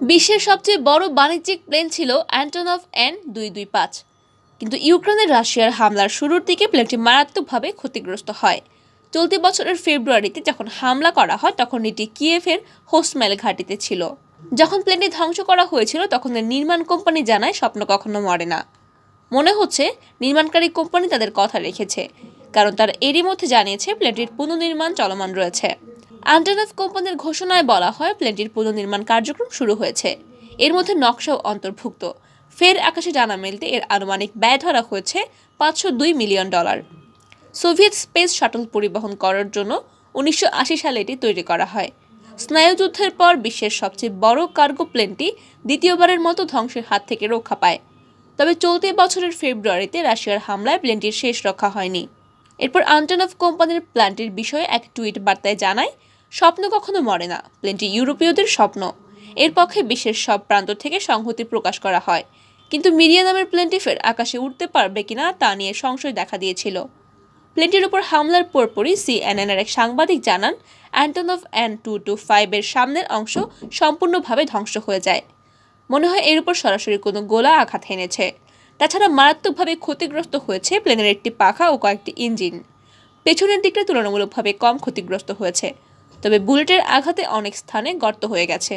বিশ্বের সবচেয়ে বড় বাণিজ্যিক প্লেন ছিল অ্যান্টনভ N-225, কিন্তু ইউক্রেনের রাশিয়ার হামলার শুরুর দিকে প্লেনটি মারাত্মকভাবে ক্ষতিগ্রস্ত হয়। চলতি বছরের ফেব্রুয়ারিতে যখন হামলা করা হয় তখন এটি কিয়েভের হোস্টমেল ঘাঁটিতে ছিল। যখন প্লেনটি ধ্বংস করা হয়েছিল তখন এর নির্মাণ কোম্পানি জানায় স্বপ্ন কখনো মরে না। মনে হচ্ছে নির্মাণকারী কোম্পানি তাদের কথা রেখেছে, কারণ তারা এরই মধ্যে জানিয়েছে প্লেনটির পুনর্নির্মাণ চলমান রয়েছে। অ্যান্টনভ কোম্পানির ঘোষণায় বলা হয় প্লেনটির পুনর্নির্মাণ কার্যক্রম শুরু হয়েছে, এর মধ্যে নকশাও অন্তর্ভুক্ত। ফের আকাশে ডানা মেলতে এর আনুমানিক ব্যয় ধরা হয়েছে $502 মিলিয়ন। সোভিয়েত স্পেস শাটল পরিবহন করার জন্য 1980 সালে এটি তৈরি করা হয়। স্নায়ুযুদ্ধের পর বিশ্বের সবচেয়ে বড় কার্গো প্লেনটি দ্বিতীয়বারের মতো ধ্বংসের হাত থেকে রক্ষা পায়। তবে চলতি বছরের ফেব্রুয়ারিতে রাশিয়ার হামলায় প্লেনটির শেষ রক্ষা হয়নি। এরপর অ্যান্টনভ কোম্পানির প্ল্যানটির বিষয়ে এক টুইট বার্তায় জানায়, স্বপ্ন কখনো মরে না, প্লেনটি ইউরোপীয়দের স্বপ্ন। এর পক্ষে বিশ্বের সব প্রান্ত থেকে সংহতি প্রকাশ করা হয়, কিন্তু মিরিয়া নামের প্লেনটি ফের আকাশে উঠতে পারবে কিনা তা নিয়ে সংশয় দেখা দিয়েছিল। প্লেনটির উপর হামলার পরপরই CNN-এর এক সাংবাদিক জানান অ্যান্টনভ N-225 এর সামনের অংশ সম্পূর্ণভাবে ধ্বংস হয়ে যায়। মনে হয় এর উপর সরাসরি কোনো গোলা আঘাত হেনেছে। তাছাড়া মারাত্মকভাবে ক্ষতিগ্রস্ত হয়েছে প্লেনের একটি পাখা ও কয়েকটি ইঞ্জিন। পেছনের দিকটা তুলনামূলকভাবে কম ক্ষতিগ্রস্ত হয়েছে, তবে বুলেটের আঘাতে অনেক স্থানে গর্ত হয়ে গেছে।